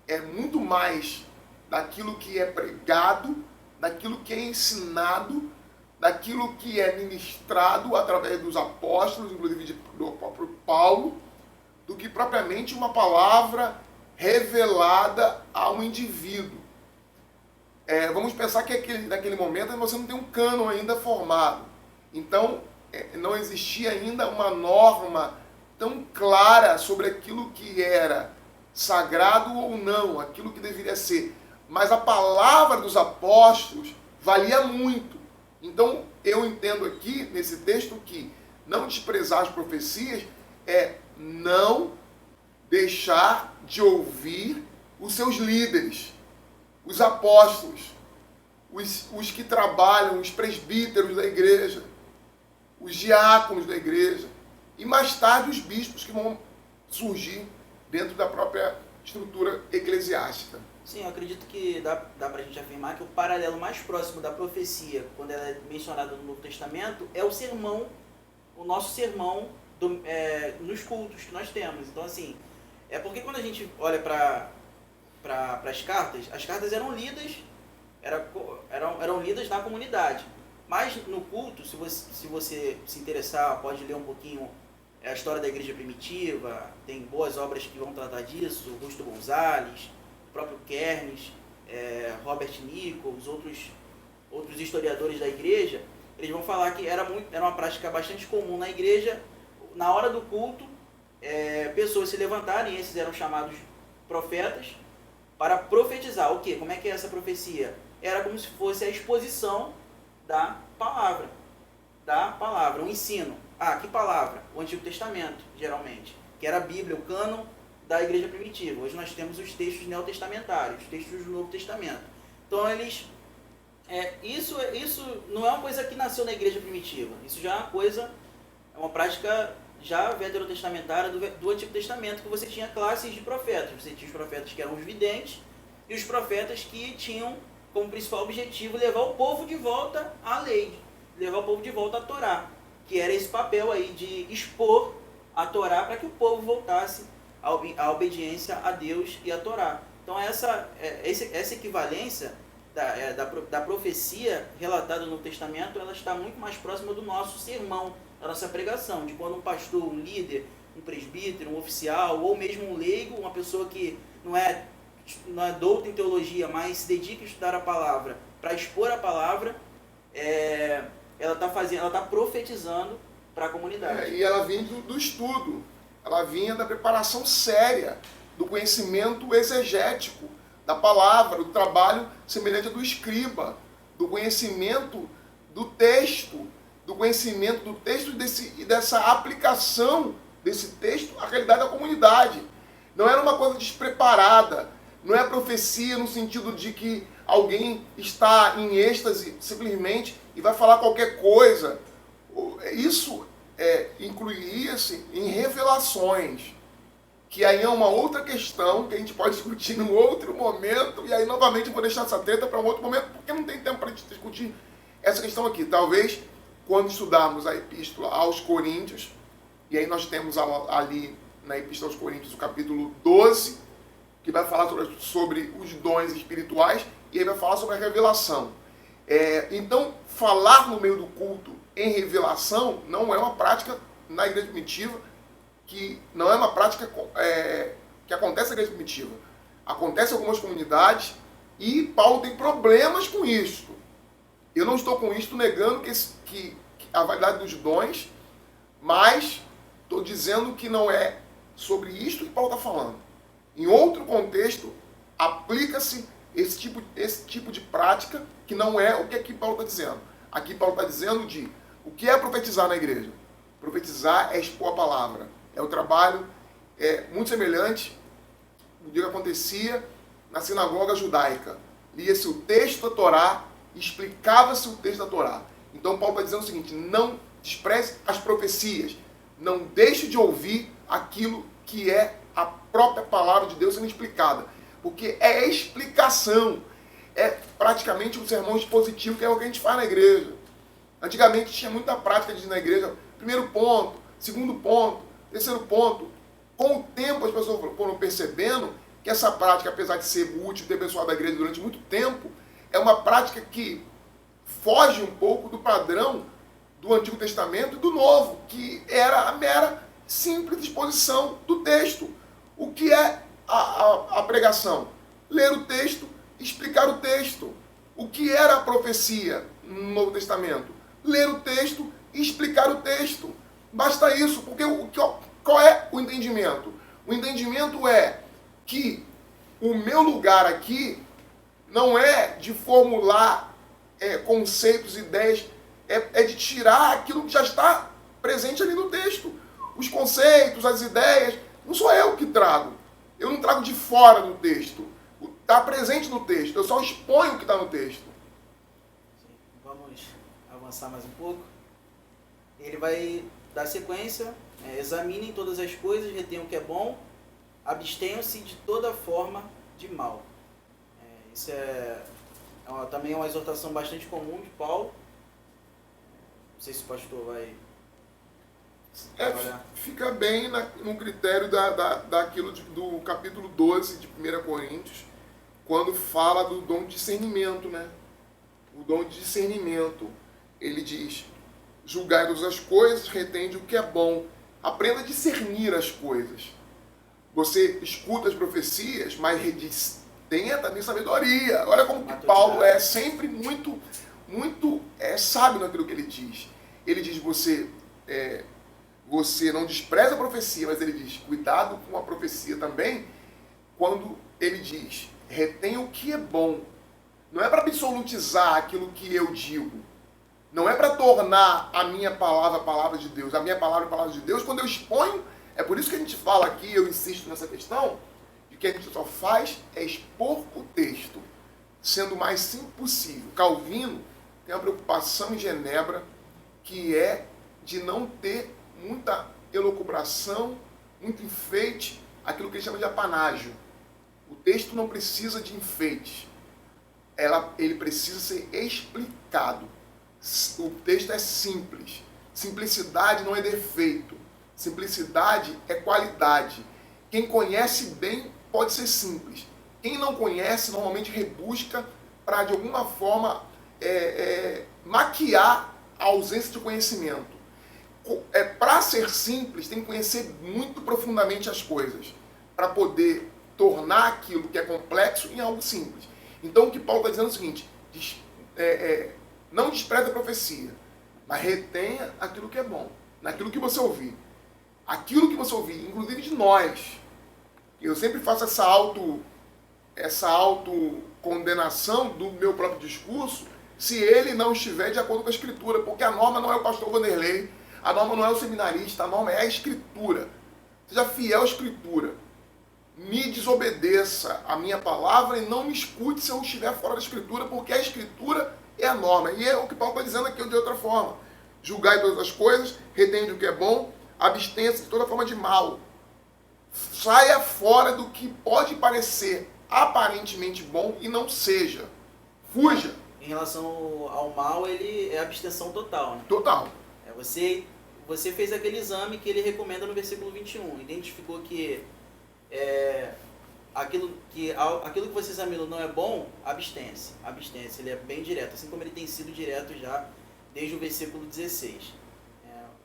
é muito mais daquilo que é pregado, daquilo que é ensinado, daquilo que é ministrado através dos apóstolos, inclusive do próprio Paulo, do que propriamente uma palavra revelada a um indivíduo. Vamos pensar que naquele momento você não tem um cânon ainda formado. Então, não existia ainda uma norma tão clara sobre aquilo que era sagrado ou não, aquilo que deveria ser. Mas a palavra dos apóstolos valia muito. Então, eu entendo aqui, nesse texto, que não desprezar as profecias é não deixar de ouvir os seus líderes, os apóstolos, os que trabalham, os presbíteros da igreja, os diáconos da igreja, e mais tarde os bispos que vão surgir dentro da própria estrutura eclesiástica. Sim, eu acredito que dá para a gente afirmar que o paralelo mais próximo da profecia, quando ela é mencionada no Novo Testamento, é o sermão, o nosso sermão nos cultos que nós temos. Então, assim, é porque quando a gente olha para as cartas eram lidas, eram lidas na comunidade. Mas no culto, se você se interessar, pode ler um pouquinho a história da igreja primitiva, tem boas obras que vão tratar disso, o Augusto Gonzalez, o próprio Kernes, Robert Nichols, outros historiadores da igreja, eles vão falar que era uma prática bastante comum na igreja, na hora do culto, pessoas se levantarem, esses eram chamados profetas, para profetizar. O quê? Como é que é essa profecia? Era como se fosse a exposição da palavra, um ensino. Que palavra? O Antigo Testamento, geralmente, que era a Bíblia, o cânon da igreja primitiva. Hoje nós temos os textos neotestamentários, os textos do Novo Testamento. Então, isso não é uma coisa que nasceu na igreja primitiva. Isso já é uma prática já veterotestamentária do Antigo Testamento, que você tinha classes de profetas. Você tinha os profetas que eram os videntes e os profetas que tinham como principal objetivo levar o povo de volta à lei, levar o povo de volta à Torá, que era esse papel aí de expor a Torá para que o povo voltasse à obediência a Deus e à Torá. Então essa equivalência da profecia relatada no Testamento, ela está muito mais próxima do nosso sermão, da nossa pregação, de quando um pastor, um líder, um presbítero, um oficial, ou mesmo um leigo, uma pessoa que não é douta em teologia, mas se dedica a estudar a palavra, para expor a palavra, ela está profetizando para a comunidade. E ela vinha do estudo, ela vinha da preparação séria, do conhecimento exegético da palavra, do trabalho semelhante ao do escriba, do conhecimento do texto, e dessa aplicação desse texto à realidade da comunidade. Não era uma coisa despreparada, não é profecia no sentido de que alguém está em êxtase simplesmente e vai falar qualquer coisa. Isso incluiria-se em revelações, que aí é uma outra questão que a gente pode discutir num outro momento, e aí novamente eu vou deixar essa treta para um outro momento, porque não tem tempo para a gente discutir essa questão aqui. Talvez, quando estudarmos a Epístola aos Coríntios, e aí nós temos ali na Epístola aos Coríntios o capítulo 12, que vai falar sobre os dons espirituais, e aí vai falar sobre a revelação. Então, falar no meio do culto em revelação não é uma prática na igreja primitiva, que não é uma prática que acontece na igreja primitiva. Acontece em algumas comunidades e Paulo tem problemas com isso. Eu não estou com isto negando que a validade dos dons, mas estou dizendo que não é sobre isto que Paulo está falando. Em outro contexto, aplica-se esse tipo de prática que não é o que aqui Paulo está dizendo. Aqui Paulo está dizendo o que é profetizar na igreja. Profetizar é expor a palavra. É o trabalho muito semelhante do que acontecia na sinagoga judaica. Lia-se o texto da Torá e explicava-se o texto da Torá. Então Paulo está dizendo o seguinte: não despreze as profecias. Não deixe de ouvir aquilo que é a própria palavra de Deus sendo explicada. Porque é explicação. É praticamente um sermão expositivo, que é o que a gente faz na igreja. Antigamente tinha muita prática de ir na igreja. Primeiro ponto, segundo ponto, terceiro ponto. Com o tempo as pessoas foram percebendo que essa prática, apesar de ser útil, ter abençoado a igreja durante muito tempo, é uma prática que foge um pouco do padrão do Antigo Testamento e do Novo, que era a mera simples exposição do texto. O que é a pregação? Ler o texto, explicar o texto. O que era a profecia no Novo Testamento? Ler o texto e explicar o texto. Basta isso, porque qual é o entendimento? O entendimento é que o meu lugar aqui não é de formular conceitos, ideias, é de tirar aquilo que já está presente ali no texto. Os conceitos, as ideias, não sou eu que trago. Eu não trago de fora do texto. Está presente no texto, eu só exponho o que está no texto. Sim. Vamos avançar mais um pouco. Ele vai dar sequência, examinem todas as coisas, retenham o que é bom, abstenham-se de toda forma de mal. Isso também é uma exortação bastante comum de Paulo. Não sei se o pastor vai trabalhar. Fica bem no critério daquilo do capítulo 12 de 1 Coríntios, quando fala do dom de discernimento, né? O dom de discernimento. Ele diz: julgai todas as coisas, retende o que é bom. Aprenda a discernir as coisas. Você escuta as profecias, mas tenha também sabedoria. Olha como que Paulo é sempre muito sábio naquilo que ele diz. Ele diz: você não despreza a profecia, mas ele diz: cuidado com a profecia também, quando ele diz: retenha o que é bom. Não é para absolutizar aquilo que eu digo. Não é para tornar a minha palavra a palavra de Deus. A minha palavra a palavra de Deus quando eu exponho. É por isso que a gente fala aqui, eu insisto nessa questão, de que a gente só faz é expor o texto, sendo o mais simples possível. Calvino tem uma preocupação em Genebra, que é de não ter muita elucubração, muito enfeite, aquilo que ele chama de apanágio. O texto não precisa de enfeites. Ele precisa ser explicado. O texto é simples. Simplicidade não é defeito. Simplicidade é qualidade. Quem conhece bem pode ser simples. Quem não conhece normalmente rebusca para, de alguma forma, maquiar a ausência de conhecimento. Para ser simples, tem que conhecer muito profundamente as coisas, para poder tornar aquilo que é complexo em algo simples. Então, o que Paulo está dizendo é o seguinte: não despreze a profecia, mas retenha aquilo que é bom, naquilo que você ouvir. Aquilo que você ouvir, inclusive de nós. Eu sempre faço essa autocondenação do meu próprio discurso, se ele não estiver de acordo com a Escritura, porque a norma não é o pastor Vanderlei, a norma não é o seminarista, a norma é a Escritura. Seja fiel à Escritura. Me desobedeça a minha palavra e não me escute se eu estiver fora da Escritura, porque a Escritura é a norma. E é o que Paulo está dizendo aqui de outra forma. Julgai todas as coisas, retende o que é bom, abstenha-se de toda forma de mal. Saia fora do que pode parecer aparentemente bom e não seja. Fuja. Em relação ao mal, ele é abstenção total, né? Total. Você fez aquele exame que ele recomenda no versículo 21. Identificou que aquilo que você examinou não é bom, abstenha-se. Abstenha-se. Ele é bem direto, assim como ele tem sido direto já desde o versículo 16.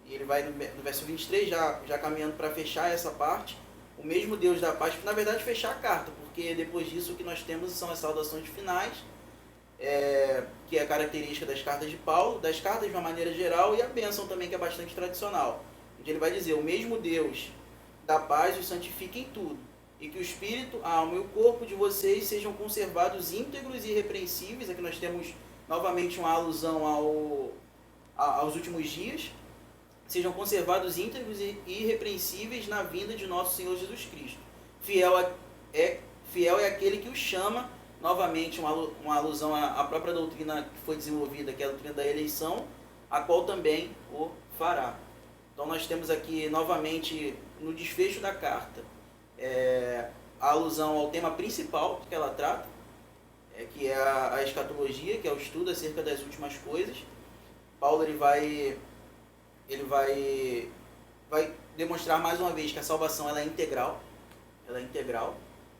E ele vai no verso 23, já caminhando para fechar essa parte. O mesmo Deus da paz, na verdade, fechar a carta, porque depois disso o que nós temos são as saudações finais, que é a característica das cartas de Paulo, das cartas de uma maneira geral, e a bênção também, que é bastante tradicional. Onde ele vai dizer: o mesmo Deus da paz os santifique em tudo, e que o espírito, a alma e o corpo de vocês sejam conservados íntegros e irrepreensíveis. Aqui nós temos novamente uma alusão aos últimos dias. Sejam conservados íntegros e irrepreensíveis na vinda de nosso Senhor Jesus Cristo. Fiel é aquele que os chama, novamente uma alusão à própria doutrina que foi desenvolvida, que é a doutrina da eleição, a qual também o fará. Então nós temos aqui novamente no desfecho da carta a alusão ao tema principal que ela trata, que é a escatologia, que é o estudo acerca das últimas coisas. Paulo ele vai demonstrar mais uma vez que a salvação ela é integral.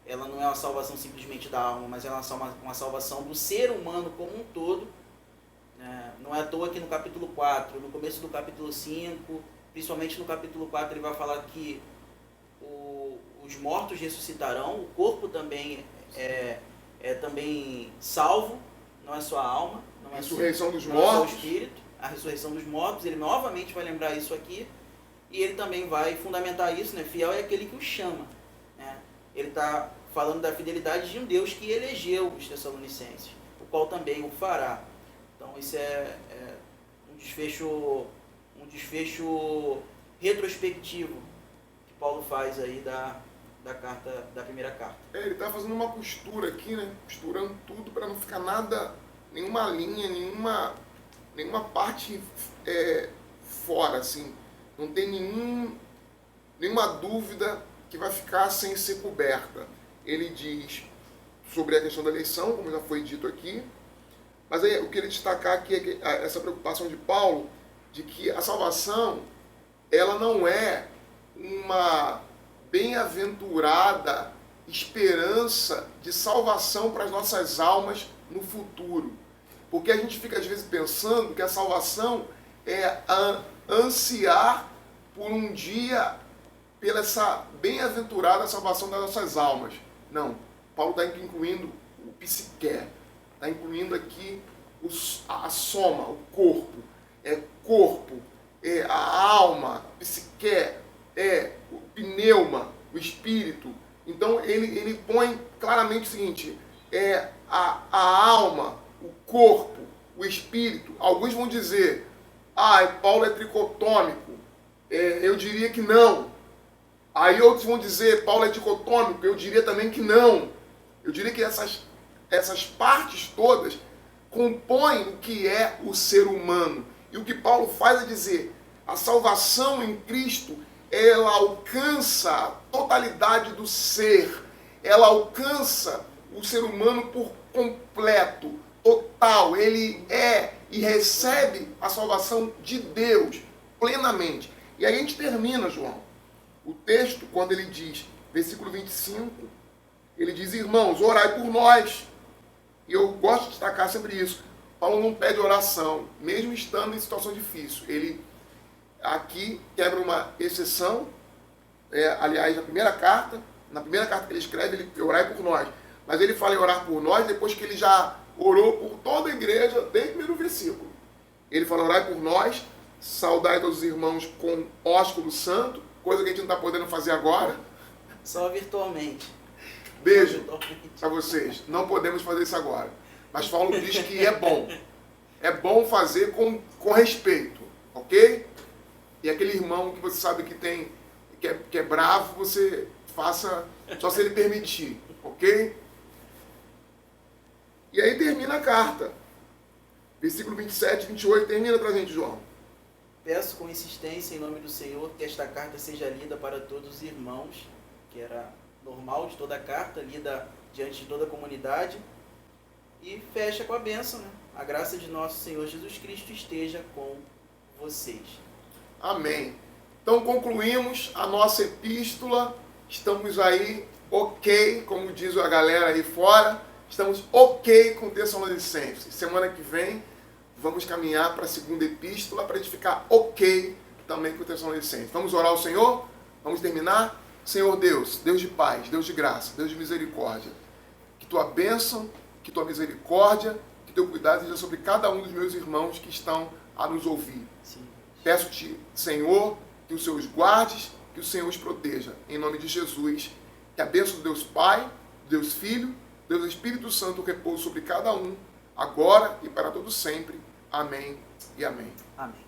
Ela não é uma salvação simplesmente da alma, mas é uma salvação do ser humano como um todo. Não é à toa que no capítulo 4, no começo do capítulo 5, principalmente no capítulo 4, ele vai falar que os mortos ressuscitarão, o corpo também é também salvo, não é só a alma, não é ressurreição dos mortos, mortos. o espírito. a ressurreição dos mortos, ele novamente vai lembrar isso aqui, e ele também vai fundamentar isso, né? Fiel é aquele que o chama, né? Ele está falando da fidelidade de um Deus que elegeu os Tessalonicenses, o qual também o fará. Então isso é um desfecho retrospectivo que Paulo faz aí da primeira carta. Ele está fazendo uma costura aqui, né? Costurando tudo para não ficar nada, nenhuma linha, nenhuma parte fora, assim. Não tem nenhuma dúvida que vai ficar sem ser coberta. Ele diz sobre a questão da eleição, como já foi dito aqui, mas aí eu queria destacar aqui essa preocupação de Paulo de que a salvação, ela não é uma bem-aventurada esperança de salvação para as nossas almas no futuro. Porque a gente fica às vezes pensando que a salvação é ansiar por um dia pela essa bem-aventurada salvação das nossas almas. Não, Paulo está incluindo o psique, está incluindo aqui a soma, o corpo. A alma, a psique, o pneuma, o espírito. Então ele põe claramente o seguinte, a alma, o corpo, o espírito. Alguns vão dizer, Paulo é tricotômico. Eu diria que não. Aí outros vão dizer, Paulo é dicotômico. Eu diria também que não. Eu diria que essas partes todas compõem o que é o ser humano. E o que Paulo faz é dizer, a salvação em Cristo, ela alcança a totalidade do ser. Ela alcança o ser humano por completo, total. Ele é e recebe a salvação de Deus plenamente. E aí a gente termina, João, o texto quando ele diz, versículo 25, ele diz, irmãos, orai por nós. E eu gosto de destacar sempre isso. Paulo não pede oração, mesmo estando em situação difícil. Ele aqui quebra uma exceção, aliás, na primeira carta que ele escreve, ele orai por nós. Mas ele fala em orar por nós depois que ele já orou por toda a igreja, desde o primeiro versículo. Ele fala, orai por nós, saudai todos os irmãos com ósculo santo, coisa que a gente não está podendo fazer agora. Só virtualmente. Beijo para vocês. Não podemos fazer isso agora. Mas Paulo diz que é bom. É bom fazer com respeito, ok? E aquele irmão que você sabe que é bravo, você faça só se ele permitir, ok? E aí termina a carta. Versículo 27 e 28, termina pra gente, João. Peço com insistência em nome do Senhor que esta carta seja lida para todos os irmãos, que era normal de toda a carta, lida diante de toda a comunidade. E fecha com a bênção, né? A graça de nosso Senhor Jesus Cristo esteja com vocês. Amém. Então concluímos a nossa epístola. Estamos aí ok, como diz a galera aí fora. Estamos ok com Tessalonicenses. Semana que vem vamos caminhar para a segunda epístola para a gente ficar ok também com Tessalonicenses. Vamos orar ao Senhor? Vamos terminar? Senhor Deus, Deus de paz, Deus de graça, Deus de misericórdia. Que tua bênção, que tua misericórdia, que teu cuidado seja sobre cada um dos meus irmãos que estão a nos ouvir. Sim. Peço-te, Senhor, que o Senhor os guardes, que o Senhor os proteja. Em nome de Jesus, que a bênção do Deus Pai, Deus Filho, Deus Espírito Santo repouse sobre cada um, agora e para todo sempre. Amém e amém. Amém.